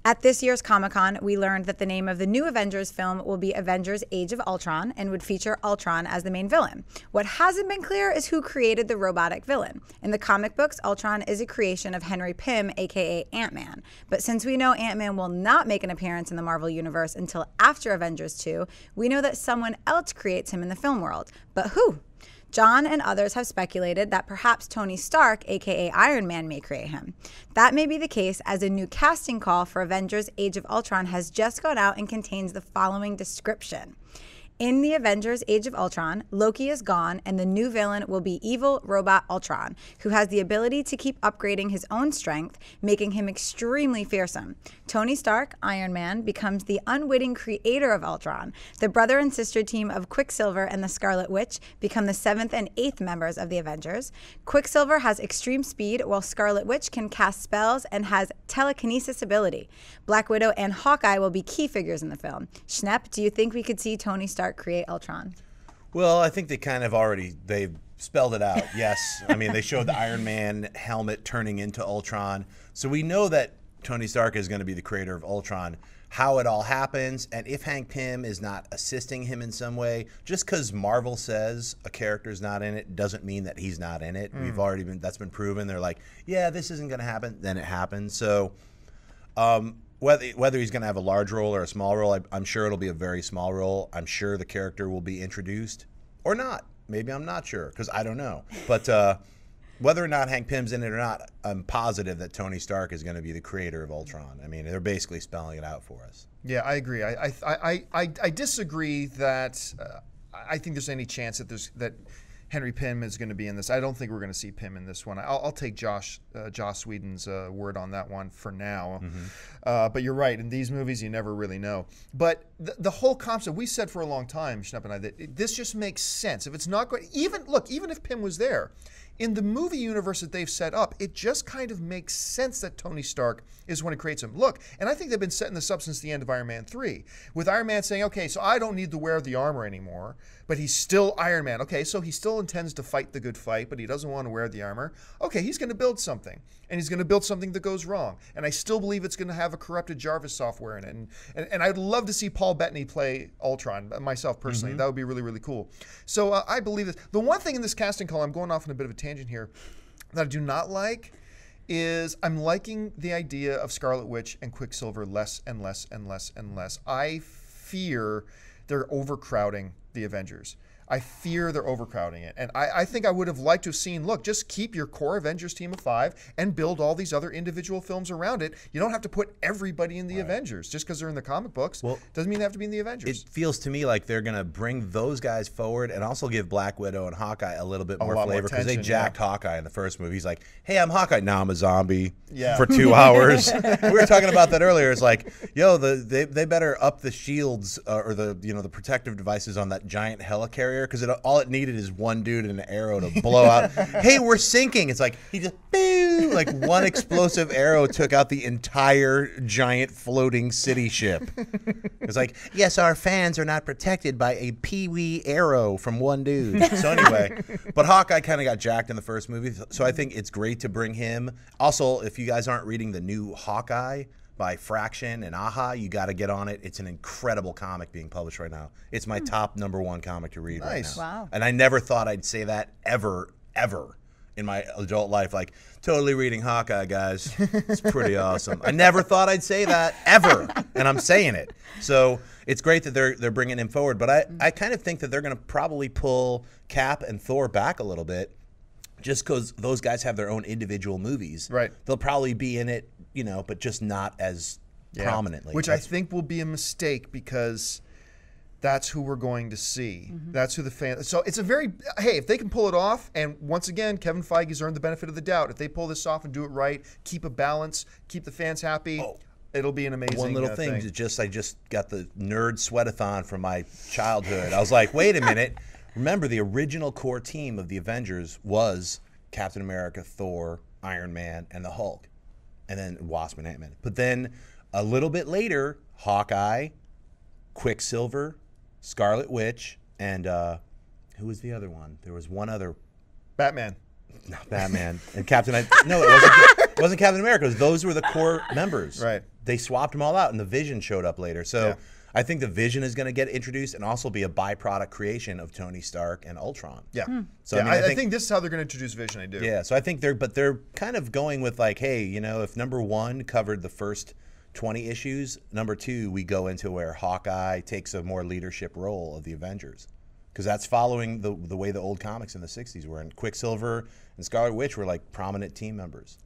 At this year's Comic-Con, we learned that the name of the new Avengers film will be Avengers Age of Ultron and would feature Ultron as the main villain. What hasn't been clear is who created the robotic villain. In the comic books, Ultron is a creation of Henry Pym, aka Ant-Man. But since we know Ant-Man will not make an appearance in the Marvel Universe until after Avengers 2, we know that someone else creates him in the film world. But who? John and others have speculated that perhaps Tony Stark, aka Iron Man, may create him. That may be the case, as a new casting call for Avengers Age of Ultron has just gone out and contains the following description. In the Avengers Age of Ultron, Loki is gone, and the new villain will be evil robot Ultron, who has the ability to keep upgrading his own strength, making him extremely fearsome. Tony Stark, Iron Man, becomes the unwitting creator of Ultron. The brother and sister team of Quicksilver and the Scarlet Witch become the 7th and 8th members of the Avengers. Quicksilver has extreme speed, while Scarlet Witch can cast spells and has telekinesis ability. Black Widow and Hawkeye will be key figures in the film. Schnepp, do you think we could see Tony Stark create Ultron? Well, I think they kind of they've spelled it out. Yes. I mean, they showed the Iron Man helmet turning into Ultron. So we know that Tony Stark is going to be the creator of Ultron. How it all happens, and if Hank Pym is not assisting him in some way, just because Marvel says a character's not in it doesn't mean that he's not in it. That's been proven. They're like, yeah, this isn't going to happen, then it happens. So whether he's going to have a large role or a small role, I'm sure it'll be a very small role. I'm sure the character will be introduced or not. Maybe I'm not sure because I don't know. But whether or not Hank Pym's in it or not, I'm positive that Tony Stark is going to be the creator of Ultron. I mean, they're basically spelling it out for us. Yeah, I agree. I disagree that I think there's any chance that Henry Pym is going to be in this. I don't think we're going to see Pym in this one. I'll take Joss Whedon's word on that one for now. But you're right. In these movies, you never really know. But the whole concept, we said for a long time, Schnepp and I, that this just makes sense. If it's not going, even if Pym was there, in the movie universe that they've set up, it just kind of makes sense that Tony Stark is when it creates him. Look, and I think they've been setting this up since the end of Iron Man 3, with Iron Man saying, okay, so I don't need to wear the armor anymore, but he's still Iron Man. Okay, so he still intends to fight the good fight, but he doesn't want to wear the armor. Okay, he's going to build something, and he's going to build something that goes wrong, and I still believe it's going to have a corrupted Jarvis software in it, and I'd love to see Paul Bettany play Ultron, myself personally. That would be really, really cool. So I believe that. The one thing in this casting call, I'm going off on a bit of a tangent here, that I do not like is I'm liking the idea of Scarlet Witch and Quicksilver less and less and less and less. I fear they're overcrowding the Avengers. I fear they're overcrowding it. And I think I would have liked to have seen, look, just keep your core Avengers team of 5 and build all these other individual films around it. You don't have to put everybody in the Avengers. Just because they're in the comic books doesn't mean they have to be in the Avengers. It feels to me like they're going to bring those guys forward and also give Black Widow and Hawkeye a little bit more flavor because they jacked Hawkeye in the first movie. He's like, hey, I'm Hawkeye. Now I'm a zombie for 2 hours. We were talking about that earlier. It's like, yo, they better up the shields or the protective devices on that giant helicarrier because all it needed is one dude and an arrow to blow out. Hey, we're sinking. It's like he just boo, like one explosive arrow took out the entire giant floating city ship. It's like, yes, our fans are not protected by a peewee arrow from one dude. So anyway, but Hawkeye kind of got jacked in the first movie, so I think it's great to bring him. Also, if you guys aren't reading the new Hawkeye by Fraction and AHA, you got to get on it. It's an incredible comic being published right now. It's my top #1 comic to read right now. Wow. And I never thought I'd say that ever in my adult life. Like, totally reading Hawkeye, guys. It's pretty awesome. I never thought I'd say that ever, and I'm saying it. So it's great that they're bringing him forward. But I kind of think that they're going to probably pull Cap and Thor back a little bit just because those guys have their own individual movies. Right. They'll probably be in it, but just not as prominently. Which I think will be a mistake because that's who we're going to see. That's who the fans. So it's if they can pull it off, and once again, Kevin Feige's earned the benefit of the doubt. If they pull this off and do it right, keep a balance, keep the fans happy, it'll be an amazing One little thing. I just got the nerd sweatathon from my childhood. I was like, wait a minute. Remember, the original core team of the Avengers was Captain America, Thor, Iron Man, and the Hulk. And then Wasp and Ant-Man. But then a little bit later, Hawkeye, Quicksilver, Scarlet Witch, and who was the other one? There was one other. Batman. No, Batman and Captain. No, it wasn't Captain America. Those were the core members. Right. They swapped them all out, and the Vision showed up later. So I think the Vision is going to get introduced and also be a byproduct creation of Tony Stark and Ultron. Yeah. So yeah, I think this is how they're going to introduce Vision. I do. Yeah. So I think they're kind of going with like, hey, you know, if number 1 covered the first 20 issues, number 2 we go into where Hawkeye takes a more leadership role of the Avengers. Because that's following the way the old comics in the 60s were. And Quicksilver and Scarlet Witch were like prominent team members.